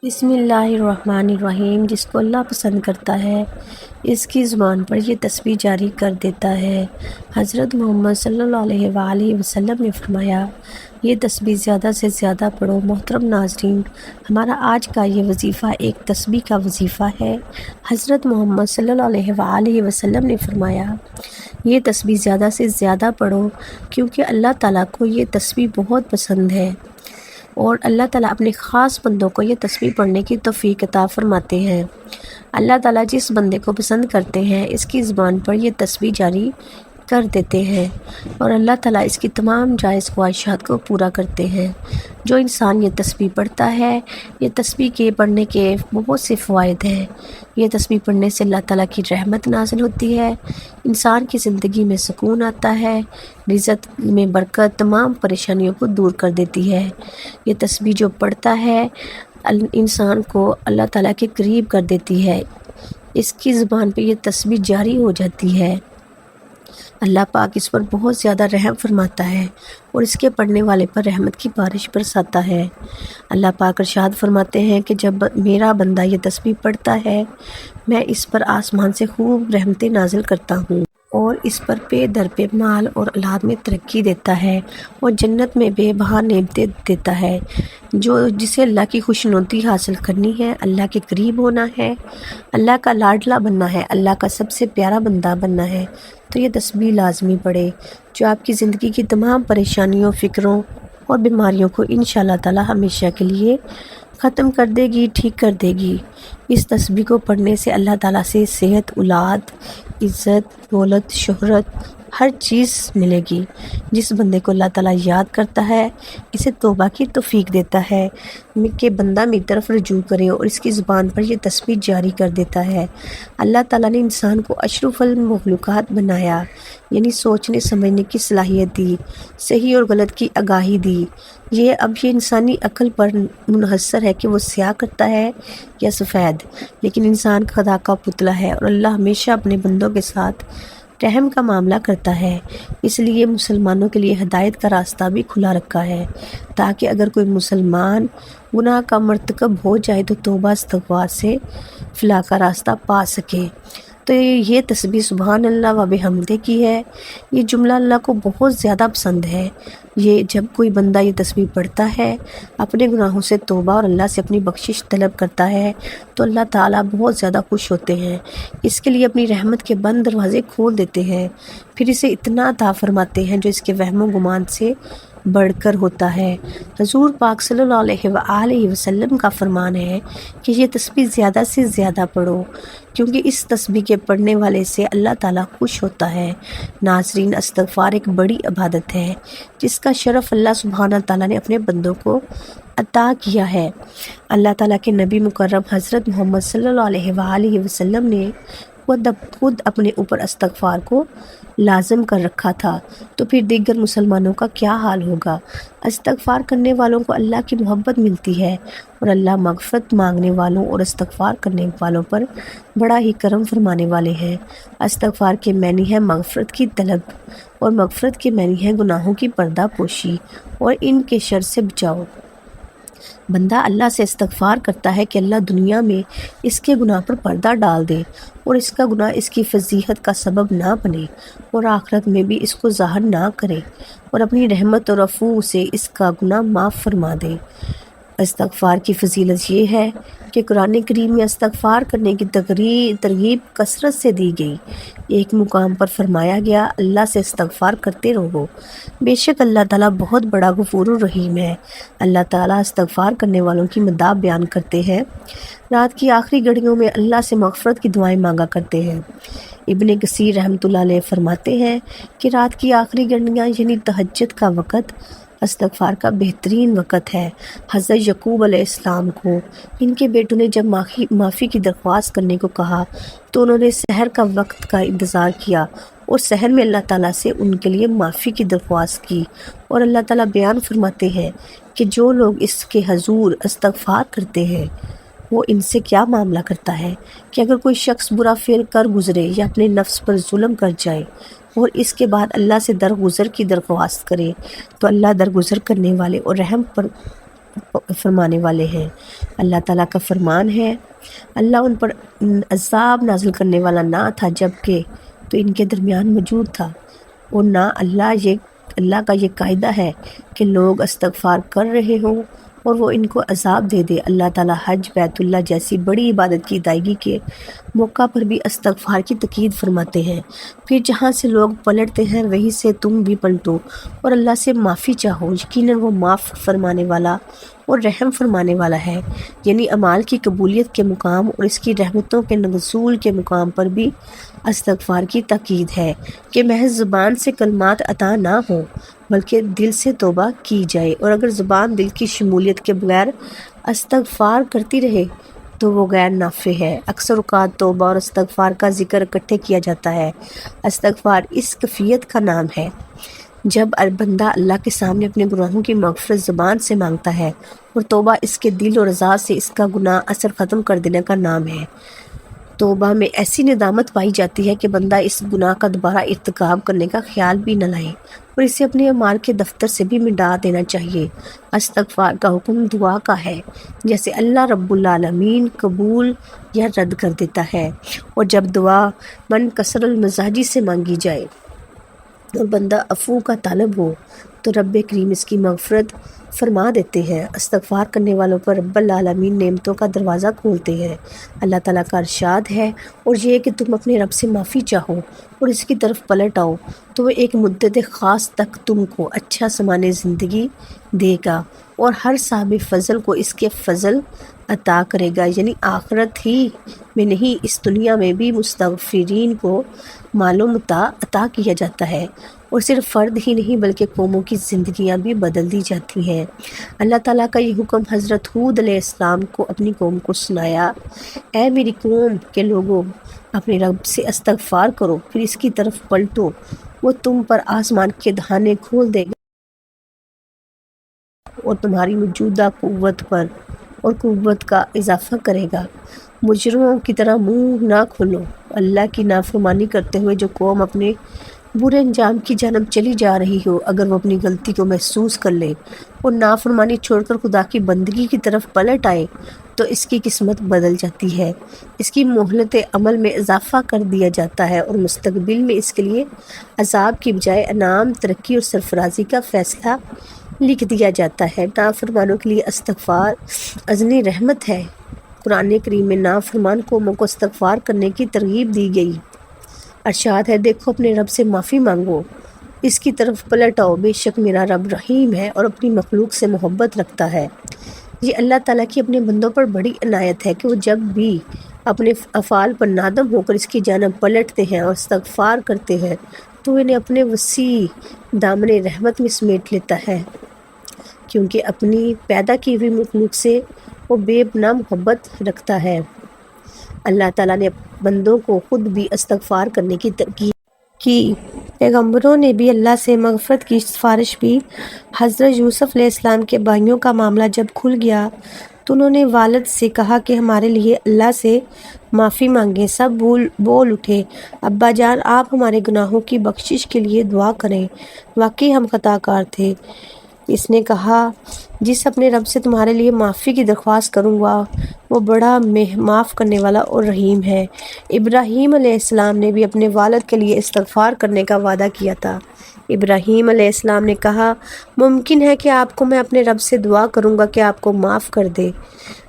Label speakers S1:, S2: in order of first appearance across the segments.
S1: بسم اللہ الرحمن الرحیم۔ جس کو اللہ پسند کرتا ہے اس کی زبان پر یہ تسبیح جاری کر دیتا ہے۔ حضرت محمد صلی اللہ علیہ وآلہ وسلم نے فرمایا، یہ تسبیح زیادہ سے زیادہ پڑھو۔ محترم ناظرین، ہمارا آج کا یہ وظیفہ ایک تسبیح کا وظیفہ ہے۔ حضرت محمد صلی اللہ علیہ وآلہ وسلم نے فرمایا، یہ تسبیح زیادہ سے زیادہ پڑھو کیونکہ اللہ تعالیٰ کو یہ تسبیح بہت پسند ہے، اور اللہ تعالیٰ اپنے خاص بندوں کو یہ تسبیح پڑھنے کی توفیق عطا فرماتے ہیں۔ اللہ تعالیٰ جس بندے کو پسند کرتے ہیں اس کی زبان پر یہ تسبیح جاری کر دیتے ہیں، اور اللہ تعالیٰ اس کی تمام جائز خواہشات کو پورا کرتے ہیں۔ جو انسان یہ تسبیح پڑھتا ہے، یہ تسبیح کے پڑھنے کے بہت سے فوائد ہیں۔ یہ تسبیح پڑھنے سے اللہ تعالیٰ کی رحمت نازل ہوتی ہے، انسان کی زندگی میں سکون آتا ہے، رزق میں برکت، تمام پریشانیوں کو دور کر دیتی ہے۔ یہ تسبیح جو پڑھتا ہے انسان کو اللہ تعالیٰ کے قریب کر دیتی ہے۔ اس کی زبان پہ یہ تسبیح جاری ہو جاتی ہے، اللہ پاک اس پر بہت زیادہ رحم فرماتا ہے اور اس کے پڑھنے والے پر رحمت کی بارش برساتا ہے۔ اللہ پاک ارشاد فرماتے ہیں کہ جب میرا بندہ یہ تسبیح پڑھتا ہے، میں اس پر آسمان سے خوب رحمتیں نازل کرتا ہوں، اور اس پر پے در پہ مال اور اولاد میں ترقی دیتا ہے، اور جنت میں بے بہا نعمتیں دیتا ہے۔ جسے اللہ کی خوشنودی حاصل کرنی ہے، اللہ کے قریب ہونا ہے، اللہ کا لاڈلا بننا ہے، اللہ کا سب سے پیارا بندہ بننا ہے، تو یہ تسبیح لازمی پڑھے، جو آپ کی زندگی کی تمام پریشانیوں، فکروں اور بیماریوں کو انشاءاللہ تعالی ہمیشہ کے لیے ختم کر دے گی، ٹھیک کر دے گی۔ اس تسبیح کو پڑھنے سے اللہ تعالیٰ سے صحت، اولاد، عزت، دولت، شہرت، ہر چیز ملے گی۔ جس بندے کو اللہ تعالیٰ یاد کرتا ہے، اسے توبہ کی توفیق دیتا ہے کہ بندہ میری طرف رجوع کرے، اور اس کی زبان پر یہ تسبیح جاری کر دیتا ہے۔ اللہ تعالیٰ نے انسان کو اشرف المخلوقات بنایا، یعنی سوچنے سمجھنے کی صلاحیت دی، صحیح اور غلط کی آگاہی دی۔ یہ انسانی عقل پر منحصر ہے کہ وہ سیاہ کرتا ہے یا سفید، لیکن انسان خدا کا پتلا ہے، اور اللہ ہمیشہ اپنے بندوں کے ساتھ رحم کا معاملہ کرتا ہے۔ اس لیے مسلمانوں کے لیے ہدایت کا راستہ بھی کھلا رکھا ہے، تاکہ اگر کوئی مسلمان گناہ کا مرتکب ہو جائے تو توبہ استغفار سے فلاح کا راستہ پا سکے۔ تو یہ تسبیح سبحان اللہ و بحمدہ کی ہے۔ یہ جملہ اللہ کو بہت زیادہ پسند ہے۔ یہ جب کوئی بندہ یہ تسبیح پڑھتا ہے، اپنے گناہوں سے توبہ اور اللہ سے اپنی بخشش طلب کرتا ہے، تو اللہ تعالیٰ بہت زیادہ خوش ہوتے ہیں، اس کے لیے اپنی رحمت کے بند دروازے کھول دیتے ہیں، پھر اسے اتنا عطا فرماتے ہیں جو اس کے وہم و گمان سے بڑھ کر ہوتا ہے۔ حضور پاک صلی اللہ علیہ وآلہ وسلم کا فرمان ہے کہ یہ تسبیح زیادہ سے زیادہ پڑھو، کیونکہ اس تسبیح کے پڑھنے والے سے اللہ تعالیٰ خوش ہوتا ہے۔ ناظرین، استغفار ایک بڑی عبادت ہے جس کا شرف اللہ سبحانہ تعالیٰ نے اپنے بندوں کو عطا کیا ہے۔ اللہ تعالیٰ کے نبی مکرم حضرت محمد صلی اللہ علیہ وآلہ وسلم نے خود اپنے اوپر استغفار کو لازم کر رکھا تھا، تو پھر دیگر مسلمانوں کا کیا حال ہوگا۔ استغفار کرنے والوں کو اللہ کی محبت ملتی ہے، اور اللہ مغفرت مانگنے والوں اور استغفار کرنے والوں پر بڑا ہی کرم فرمانے والے ہیں۔ استغفار کے معنی ہے مغفرت کی طلب، اور مغفرت کے معنی ہے گناہوں کی پردہ پوشی اور ان کے شر سے بچاؤ۔ بندہ اللہ سے استغفار کرتا ہے کہ اللہ دنیا میں اس کے گناہ پر پردہ ڈال دے، اور اس کا گناہ اس کی فضیحت کا سبب نہ بنے، اور آخرت میں بھی اس کو ظاہر نہ کرے، اور اپنی رحمت اور عفو سے اس کا گناہ معاف فرما دے۔ استغفار کی فضیلت یہ ہے کہ قرآن کریم میں استغفار کرنے کی ترغیب کثرت سے دی گئی۔ ایک مقام پر فرمایا گیا، اللہ سے استغفار کرتے رہو، بے شک اللہ تعالیٰ بہت بڑا غفور الرحیم ہے۔ اللہ تعالیٰ استغفار کرنے والوں کی مداح بیان کرتے ہیں، رات کی آخری گھڑیوں میں اللہ سے مغفرت کی دعائیں مانگا کرتے ہیں۔ ابن کثیر رحمۃ اللہ علیہ فرماتے ہیں کہ رات کی آخری گھڑیاں یعنی تہجد کا وقت استغفار کا بہترین وقت ہے۔ حضرت یعقوب علیہ السلام کو ان کے بیٹوں نے جب معافی کی درخواست کرنے کو کہا تو انہوں نے سحر کا وقت کا انتظار کیا، اور سحر میں اللہ تعالیٰ سے ان کے لیے معافی کی درخواست کی، اور اللہ تعالیٰ بیان فرماتے ہیں کہ جو لوگ اس کے حضور استغفار کرتے ہیں وہ ان سے کیا معاملہ کرتا ہے کہ اگر کوئی شخص برا فعل کر گزرے یا اپنے نفس پر ظلم کر جائے اور اس کے بعد اللہ سے درگزر کی درخواست کرے، تو اللہ درگزر کرنے والے اور رحم فرمانے والے ہیں۔ اللہ تعالیٰ کا فرمان ہے، اللہ ان پر عذاب نازل کرنے والا نہ تھا جبکہ تو ان کے درمیان موجود تھا، اور نہ اللہ کا یہ قاعدہ ہے کہ لوگ استغفار کر رہے ہوں اور وہ ان کو عذاب دے دے۔ اللہ تعالیٰ حج، بیت اللہ جیسی بڑی عبادت کی ادائیگی کے موقع پر بھی استغفار کی تاکید فرماتے ہیں۔ پھر جہاں سے لوگ پلٹتے ہیں وہیں سے تم بھی پلٹو اور اللہ سے معافی چاہو، یقیناً وہ معاف فرمانے والا اور رحم فرمانے والا ہے۔ یعنی اعمال کی قبولیت کے مقام اور اس کی رحمتوں کے نزول کے مقام پر بھی استغفار کی تاکید ہے کہ محض زبان سے کلمات عطا نہ ہوں بلکہ دل سے توبہ کی جائے، اور اگر زبان دل کی شمولیت کے بغیر استغفار کرتی رہے تو وہ غیر نافع ہے۔ اکثر اوقات توبہ اور استغفار کا ذکر اکٹھے کیا جاتا ہے۔ استغفار اس کیفیت کا نام ہے جب بندہ اللہ کے سامنے اپنے گناہوں کی مغفرت زبان سے مانگتا ہے، اور توبہ اس کے دل اور رضا سے اس کا گناہ اثر ختم کر دینے کا نام ہے۔ توبہ میں ایسی ندامت پائی جاتی ہے کہ بندہ اس گناہ کا دوبارہ ارتکاب کرنے کا خیال بھی نہ لائے اور اسے اپنے اعمال کے دفتر سے بھی مٹا دینا چاہیے۔ استغفار کا حکم دعا کا ہے، جیسے اللہ رب العالمین قبول یا رد کر دیتا ہے، اور جب دعا منکسر المزاجی سے مانگی جائے اور بندہ عفو کا طالب ہو تو رب کریم اس کی مغفرت فرما دیتے ہیں۔ استغفار کرنے والوں پر رب العالمین نعمتوں کا دروازہ کھولتے ہیں۔ اللہ تعالیٰ کا ارشاد ہے، اور یہ کہ تم اپنے رب سے معافی چاہو اور اس کی طرف پلٹ آؤ تو وہ ایک مدت خاص تک تم کو اچھا سامان زندگی دے گا اور ہر صاحب فضل کو اس کے فضل عطا کرے گا۔ یعنی آخرت ہی میں نہیں، اس دنیا میں بھی مستغفرین کو مال و متاع عطا کیا جاتا ہے، اور صرف فرد ہی نہیں بلکہ قوموں کی زندگیاں بھی بدل دی جاتی ہیں۔ اللہ تعالیٰ کا یہ حکم حضرت ہود علیہ السلام کو اپنی قوم کو سنایا، اے میری قوم کے لوگوں، اپنے رب سے استغفار کرو پھر اس کی طرف پلٹو، وہ تم پر آسمان کے دہانے کھول دے گا اور تمہاری موجودہ قوت پر اور قوت کا اضافہ کرے گا۔ مجرموں کی طرح منہ نہ کھولو۔ اللہ کی نافرمانی کرتے ہوئے جو قوم اپنے برے انجام کی جانب چلی جا رہی ہو، اگر وہ اپنی غلطی کو محسوس کر لے اور نافرمانی چھوڑ کر خدا کی بندگی کی طرف پلٹ آئے تو اس کی قسمت بدل جاتی ہے، اس کی مہلت عمل میں اضافہ کر دیا جاتا ہے، اور مستقبل میں اس کے لیے عذاب کی بجائے انعام، ترقی اور سرفرازی کا فیصلہ لکھ دیا جاتا ہے۔ نافرمانوں کے لیے استغفار عظیم رحمت ہے۔ قرآن کریم میں نافرمان قوموں کو استغفار کرنے کی ترغیب دی گئی۔ ارشاد ہے، دیکھو اپنے رب سے معافی مانگو، اس کی طرف پلٹ آؤ، بے شک میرا رب رحیم ہے اور اپنی مخلوق سے محبت رکھتا ہے۔ یہ اللہ تعالیٰ کی اپنے بندوں پر بڑی عنایت ہے کہ وہ جب بھی اپنے افعال پر نادم ہو کر اس کی جانب پلٹتے ہیں اور استغفار کرتے ہیں تو انہیں اپنے وسیع دامن رحمت میں سمیٹ لیتا ہے، کیونکہ اپنی پیدا کی ہوئی مخلوق سے وہ بے پناہ محبت رکھتا ہے۔ اللہ تعالیٰ نے بندوں کو خود بھی استغفار کرنے کی ترغیب کی۔ پیغمبروں نے بھی اللہ سے مغفرت کی سفارش بھی۔ حضرت یوسف علیہ السلام کے بھائیوں کا معاملہ جب کھل گیا تو انہوں نے والد سے کہا کہ ہمارے لیے اللہ سے معافی مانگیں۔ سب بول اٹھے، ابا جان آپ ہمارے گناہوں کی بخشش کے لیے دعا کریں، واقعی ہم خطا کار تھے۔ اس نے کہا، جس اپنے رب سے تمہارے لیے معافی کی درخواست کروں گا وہ بڑا معاف کرنے والا اور رحیم ہے۔ ابراہیم علیہ السلام نے بھی اپنے والد کے لیے استغفار کرنے کا وعدہ کیا تھا۔ ابراہیم علیہ السلام نے کہا، ممکن ہے کہ آپ کو میں اپنے رب سے دعا کروں گا کہ آپ کو معاف کر دے،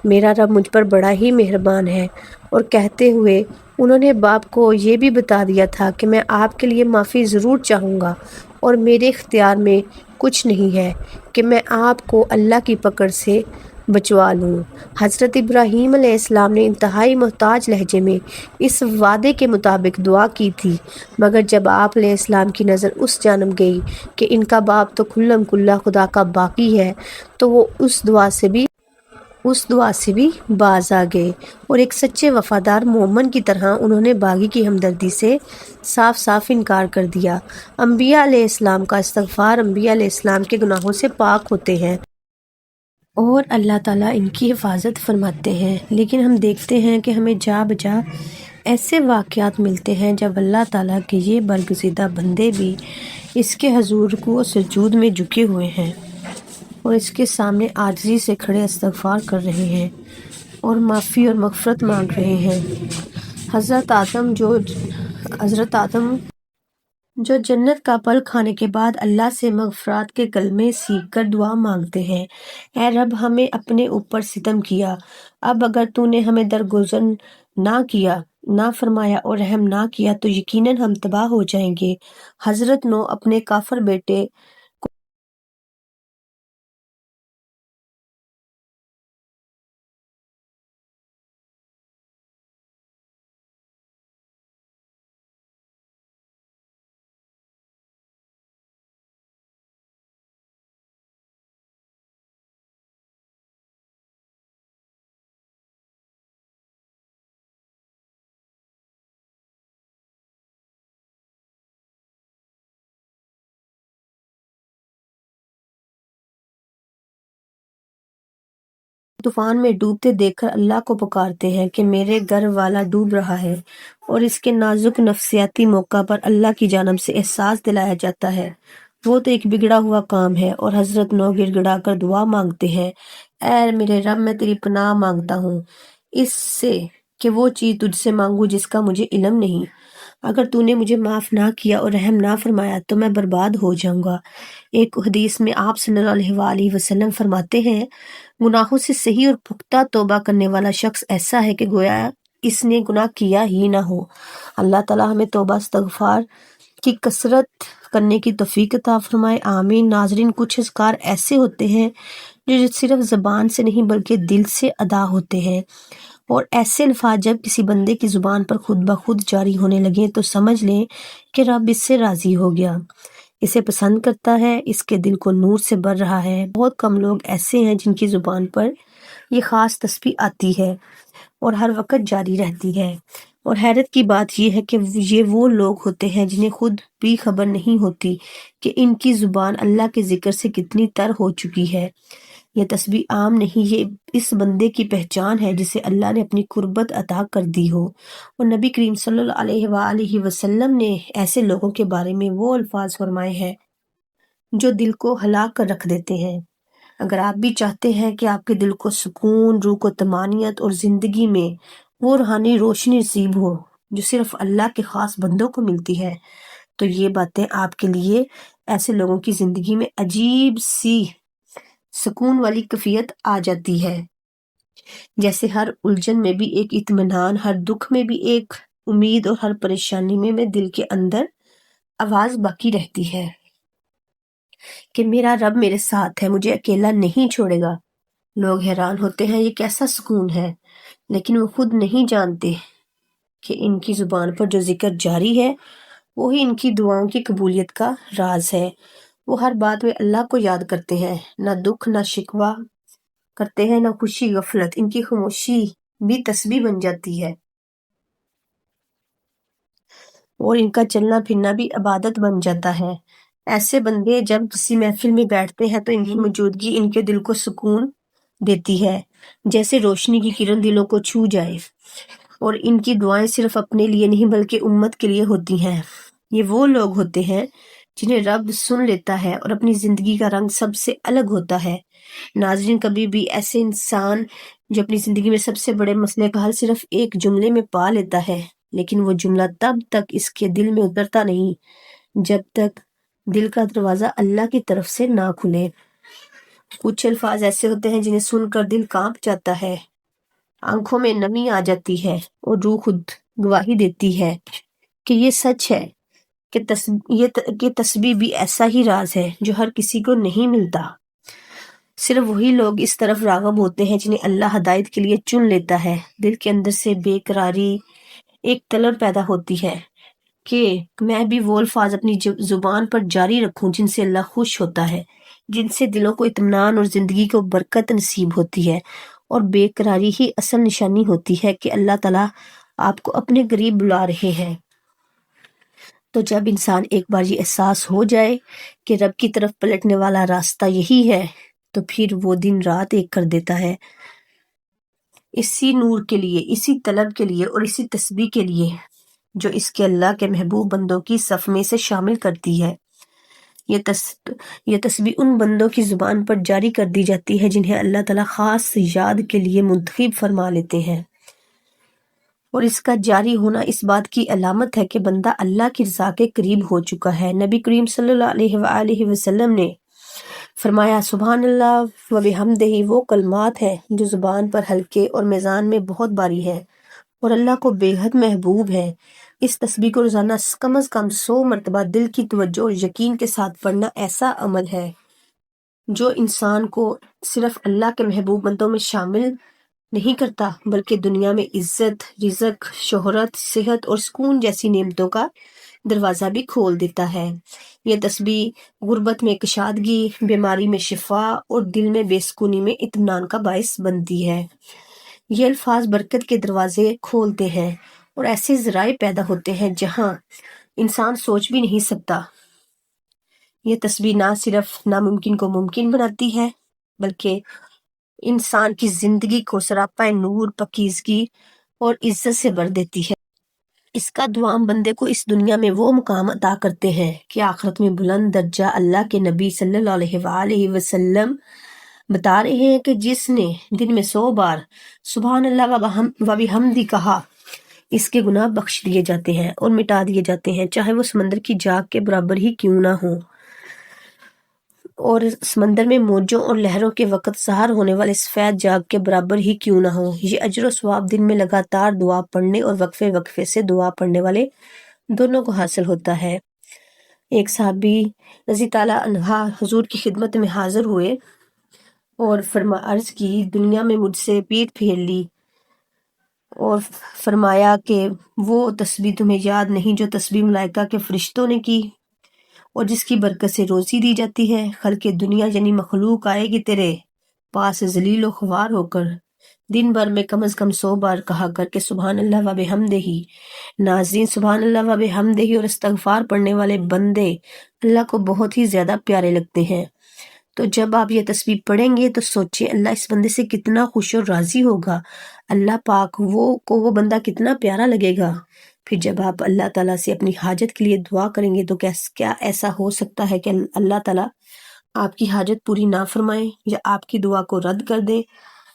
S1: میرا رب مجھ پر بڑا ہی مہربان ہے۔ اور کہتے ہوئے انہوں نے باپ کو یہ بھی بتا دیا تھا کہ میں آپ کے لیے معافی ضرور چاہوں گا اور میرے اختیار میں کچھ نہیں ہے کہ میں آپ کو اللہ کی پکڑ سے بچوا لوں۔ حضرت ابراہیم علیہ السلام نے انتہائی محتاج لہجے میں اس وعدے کے مطابق دعا کی تھی، مگر جب آپ علیہ السلام کی نظر اس جانب گئی کہ ان کا باپ تو کھلم کھلا خدا کا باقی ہے تو وہ اس دعا سے بھی باز آ گئے، اور ایک سچے وفادار مومن کی طرح انہوں نے باغی کی ہمدردی سے صاف صاف انکار کر دیا۔ انبیاء علیہ السلام کا استغفار انبیاء علیہ السلام کے گناہوں سے پاک ہوتے ہیں اور اللہ تعالیٰ ان کی حفاظت فرماتے ہیں، لیکن ہم دیکھتے ہیں کہ ہمیں جا بجا ایسے واقعات ملتے ہیں جب اللہ تعالیٰ کے یہ برگزیدہ بندے بھی اس کے حضور رکوع و سجود میں جھکے ہوئے ہیں اور اس کے سامنے عاجزی سے کھڑے استغفار کر رہے ہیں اور معافی اور مغفرت مانگ رہے ہیں۔ حضرت آدم جو جنت کا پھل کھانے کے بعد اللہ سے مغفرات کے کلمے سیکھ کر دعا مانگتے ہیں، اے رب ہمیں اپنے اوپر ستم کیا، اب اگر تو نے ہمیں درگزر نہ کیا، نہ فرمایا اور رحم نہ کیا تو یقیناً ہم تباہ ہو جائیں گے۔ حضرت نو اپنے کافر بیٹے طوفان میں ڈوبتے دیکھ کر اللہ کو پکارتے ہیں کہ میرے گھر والا ڈوب رہا ہے، اور اس کے نازک نفسیاتی موقع پر اللہ کی جانب سے احساس دلایا جاتا ہے وہ تو ایک بگڑا ہوا کام ہے، اور حضرت نو گڑ گڑا کر دعا مانگتے ہیں، اے میرے رب میں تیری پناہ مانگتا ہوں اس سے کہ وہ چیز تجھ سے مانگوں جس کا مجھے علم نہیں، اگر تو نے مجھے معاف نہ کیا اور رحم نہ فرمایا تو میں برباد ہو جاؤں گا۔ ایک حدیث میں آپ صلی اللہ علیہ وآلہ وسلم فرماتے ہیں، گناہوں سے صحیح اور پختہ توبہ کرنے والا شخص ایسا ہے کہ گویا اس نے گناہ کیا ہی نہ ہو۔ اللہ تعالیٰ ہمیں توبہ استغفار کی کثرت کرنے کی توفیق عطا فرمائے، آمین۔ ناظرین، کچھ اذکار ایسے ہوتے ہیں جو صرف زبان سے نہیں بلکہ دل سے ادا ہوتے ہیں، اور ایسے الفاظ جب کسی بندے کی زبان پر خود بخود جاری ہونے لگے تو سمجھ لیں کہ رب اس سے راضی ہو گیا، اسے پسند کرتا ہے، اس کے دل کو نور سے بھر رہا ہے۔ بہت کم لوگ ایسے ہیں جن کی زبان پر یہ خاص تسبیح آتی ہے اور ہر وقت جاری رہتی ہے، اور حیرت کی بات یہ ہے کہ یہ وہ لوگ ہوتے ہیں جنہیں خود بھی خبر نہیں ہوتی کہ ان کی زبان اللہ کے ذکر سے کتنی تر ہو چکی ہے۔ یہ تسبیح عام نہیں، یہ اس بندے کی پہچان ہے جسے اللہ نے اپنی قربت عطا کر دی ہو، اور نبی کریم صلی اللہ علیہ وآلہ وسلم نے ایسے لوگوں کے بارے میں وہ الفاظ فرمائے ہیں جو دل کو ہلا کر رکھ دیتے ہیں۔ اگر آپ بھی چاہتے ہیں کہ آپ کے دل کو سکون، روح کو طمانینت اور زندگی میں وہ روحانی روشنی نصیب ہو جو صرف اللہ کے خاص بندوں کو ملتی ہے، تو یہ باتیں آپ کے لیے ایسے لوگوں کی زندگی میں عجیب سی سکون والی کیفیت آ جاتی ہے، جیسے ہر الجھن میں بھی ایک اطمینان، ہر دکھ میں بھی ایک امید، اور ہر پریشانی میں دل کے اندر آواز باقی رہتی ہے کہ میرا رب میرے ساتھ ہے، مجھے اکیلا نہیں چھوڑے گا۔ لوگ حیران ہوتے ہیں یہ کیسا سکون ہے، لیکن وہ خود نہیں جانتے کہ ان کی زبان پر جو ذکر جاری ہے وہی ان کی دعاؤں کی قبولیت کا راز ہے۔ وہ ہر بات میں اللہ کو یاد کرتے ہیں، نہ دکھ نہ شکوہ کرتے ہیں، نہ خوشی غفلت، ان کی خاموشی بھی تسبیح بن جاتی ہے، اور ان کا چلنا پھرنا بھی عبادت بن جاتا ہے۔ ایسے بندے جب کسی محفل میں بیٹھتے ہیں تو ان کی موجودگی ان کے دل کو سکون دیتی ہے، جیسے روشنی کی کرن دلوں کو چھو جائے، اور ان کی دعائیں صرف اپنے لیے نہیں بلکہ امت کے لیے ہوتی ہیں۔ یہ وہ لوگ ہوتے ہیں جنہیں رب سن لیتا ہے اور اپنی زندگی کا رنگ سب سے الگ ہوتا ہے۔ ناظرین، کبھی بھی ایسے انسان جو اپنی زندگی میں سب سے بڑے مسئلے کا حل صرف ایک جملے میں پا لیتا ہے، لیکن وہ جملہ تب تک اس کے دل میں اترتا نہیں جب تک دل کا دروازہ اللہ کی طرف سے نہ کھلے۔ کچھ الفاظ ایسے ہوتے ہیں جنہیں سن کر دل کانپ جاتا ہے، آنکھوں میں نمی آ جاتی ہے، اور روح خود گواہی دیتی ہے کہ یہ سچ ہے کہ تسبیح بھی ایسا ہی راز ہے جو ہر کسی کو نہیں ملتا۔ صرف وہی لوگ اس طرف راغب ہوتے ہیں جنہیں اللہ ہدایت کے لیے چن لیتا ہے۔ دل کے اندر سے بے قراری، ایک طلب پیدا ہوتی ہے کہ میں بھی وہ الفاظ اپنی زبان پر جاری رکھوں جن سے اللہ خوش ہوتا ہے، جن سے دلوں کو اطمینان اور زندگی کو برکت نصیب ہوتی ہے، اور بے قراری ہی اصل نشانی ہوتی ہے کہ اللہ تعالیٰ آپ کو اپنے قریب بلا رہے ہیں۔ تو جب انسان ایک بار یہ احساس ہو جائے کہ رب کی طرف پلٹنے والا راستہ یہی ہے تو پھر وہ دن رات ایک کر دیتا ہے، اسی نور کے لیے، اسی طلب کے لیے اور اسی تسبیح کے لیے جو اس کے اللہ کے محبوب بندوں کی صف میں سے شامل کرتی ہے۔ یہ تسبیح ان بندوں کی زبان پر جاری کر دی جاتی ہے جنہیں اللہ تعالیٰ خاص یاد کے لیے منتخب فرما لیتے ہیں، اور اس کا جاری ہونا اس بات کی علامت ہے کہ بندہ اللہ کی رضا کے قریب ہو چکا ہے۔ نبی کریم صلی اللہ علیہ وآلہ وسلم نے فرمایا، سبحان اللہ و بحمدہ وہ کلمات ہیں جو زبان پر ہلکے اور میزان میں بہت بھاری ہے اور اللہ کو بے حد محبوب ہے۔ اس تسبیح کو روزانہ کم از کم 100 مرتبہ دل کی توجہ اور یقین کے ساتھ پڑھنا ایسا عمل ہے جو انسان کو صرف اللہ کے محبوب بندوں میں شامل نہیں کرتا بلکہ دنیا میں عزت، رزق، شہرت، صحت اور سکون جیسی نعمتوں کا دروازہ بھی کھول دیتا ہے۔ یہ تسبیح غربت میں کشادگی، بیماری میں شفا اور دل میں بے سکونی میں اطمینان کا باعث بنتی ہے۔ یہ الفاظ برکت کے دروازے کھولتے ہیں اور ایسے ذرائع پیدا ہوتے ہیں جہاں انسان سوچ بھی نہیں سکتا۔ یہ تسبیح نہ صرف ناممکن کو ممکن بناتی ہے بلکہ انسان کی زندگی کو سراپا نور، پاکیزگی اور عزت سے بھر دیتی ہے۔ اس کا دوام بندے کو اس دنیا میں وہ مقام عطا کرتے ہیں کہ آخرت میں بلند درجہ۔ اللہ کے نبی صلی اللہ علیہ وآلہ وسلم بتا رہے ہیں کہ جس نے دن میں 100 بار سبحان اللہ و بحمدہ کہا، اس کے گناہ بخش دیے جاتے ہیں اور مٹا دیے جاتے ہیں، چاہے وہ سمندر کی جھاگ کے برابر ہی کیوں نہ ہو، اور سمندر میں موجوں اور لہروں کے وقت ظاہر ہونے والے سفید جھاگ کے برابر ہی کیوں نہ ہو۔ یہ اجر و ثواب دن میں لگاتار دعا پڑھنے اور وقفے وقفے سے دعا پڑھنے والے دونوں کو حاصل ہوتا ہے۔ ایک صحابی رضی تعالیٰ عنہ حضور کی خدمت میں حاضر ہوئے اور عرض کی، دنیا میں مجھ سے پیٹھ پھیر لی، اور فرمایا کہ وہ تسبیح تمہیں یاد نہیں جو تسبیح ملائکہ کے فرشتوں نے کی اور جس کی برکت سے روزی دی جاتی ہے۔ خلق دنیا یعنی مخلوق آئے گی تیرے پاس ذلیل و خوار ہو کر، دن بھر میں کم از کم 100 بار کہا کر کے سبحان اللہ و بحمدہ۔ ناظرین، سبحان اللہ و بحمدہ اور استغفار پڑھنے والے بندے اللہ کو بہت ہی زیادہ پیارے لگتے ہیں۔ تو جب آپ یہ تسبیح پڑھیں گے تو سوچیں اللہ اس بندے سے کتنا خوش اور راضی ہوگا، اللہ پاک وہ بندہ کتنا پیارا لگے گا۔ پھر جب آپ اللہ تعالیٰ سے اپنی حاجت کے لیے دعا کریں گے تو کیا ایسا ہو سکتا ہے کہ اللہ تعالیٰ آپ کی حاجت پوری نہ فرمائے یا آپ کی دعا کو رد کر دے؟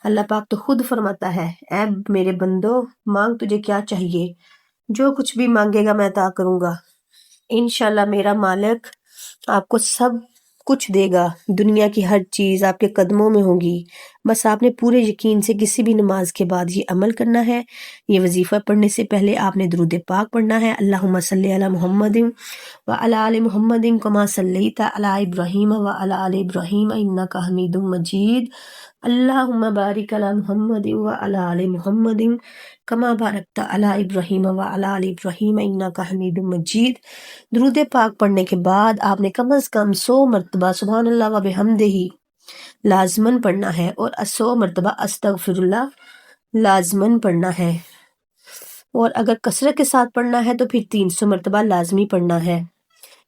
S1: اللہ پاک تو خود فرماتا ہے، اے میرے بندو، مانگ تجھے کیا چاہیے، جو کچھ بھی مانگے گا میں عطا کروں گا، انشاءاللہ میرا مالک آپ کو سب کچھ دے گا، دنیا کی ہر چیز آپ کے قدموں میں ہوگی، بس آپ نے پورے یقین سے کسی بھی نماز کے بعد یہ عمل کرنا ہے۔ یہ وظیفہ پڑھنے سے پہلے آپ نے درود پاک پڑھنا ہے، اللہم صلی علی محمد وعلی آل محمد کما صلیت علی ابراہیم وعلی آل ابراہیم انک حمید مجید، اللہم بارک علی محمد وعلی آل محمد کما بارکت علی ابراہیم وعلی آل ابراہیم انک حمید مجید۔ درود پاک پڑھنے کے بعد آپ نے کم از کم 100 مرتبہ سبحان اللہ و بحمدہ لازماً پڑھنا ہے اور 100 مرتبہ استغفر اللہ لازماً پڑھنا ہے، اور اگر کثرت کے ساتھ پڑھنا ہے تو پھر 300 مرتبہ لازمی پڑھنا ہے،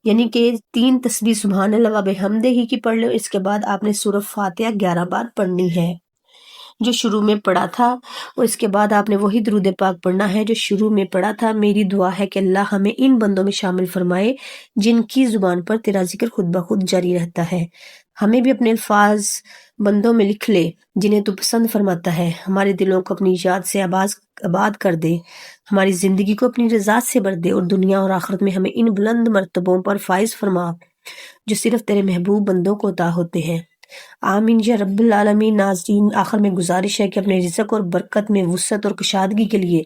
S1: یعنی کہ 3 تسبیح سبحان اللہ و بحمدہ ہی کی پڑھ لو۔ اس کے بعد آپ نے سورہ فاتحہ 11 بار پڑھنی ہے جو شروع میں پڑھا تھا، اور اس کے بعد آپ نے وہی درود پاک پڑھنا ہے جو شروع میں پڑھا تھا۔ میری دعا ہے کہ اللہ ہمیں ان بندوں میں شامل فرمائے جن کی زبان پر تیرا ذکر خود بخود جاری رہتا ہے، ہمیں بھی اپنے الفاظ بندوں میں لکھ لے جنہیں تو پسند فرماتا ہے، ہمارے دلوں کو اپنی یاد سے آباد کر دے، ہماری زندگی کو اپنی رضا سے بھر دے، اور دنیا اور آخرت میں ہمیں ان بلند مرتبوں پر فائز فرما جو صرف تیرے محبوب بندوں کو عطا ہوتے ہیں، آمین یا رب العالمین۔ ناظرین، آخر میں گزارش ہے کہ اپنے رزق اور برکت میں وسعت اور کشادگی کے لیے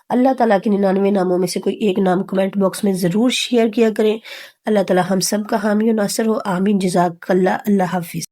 S1: اللہ تعالیٰ کے 99 ناموں میں سے کوئی ایک نام کمنٹ باکس میں ضرور شیئر کیا کریں۔ اللہ تعالیٰ ہم سب کا حامی و ناصر ہو، آمین۔ جزاک اللہ، اللہ حافظ۔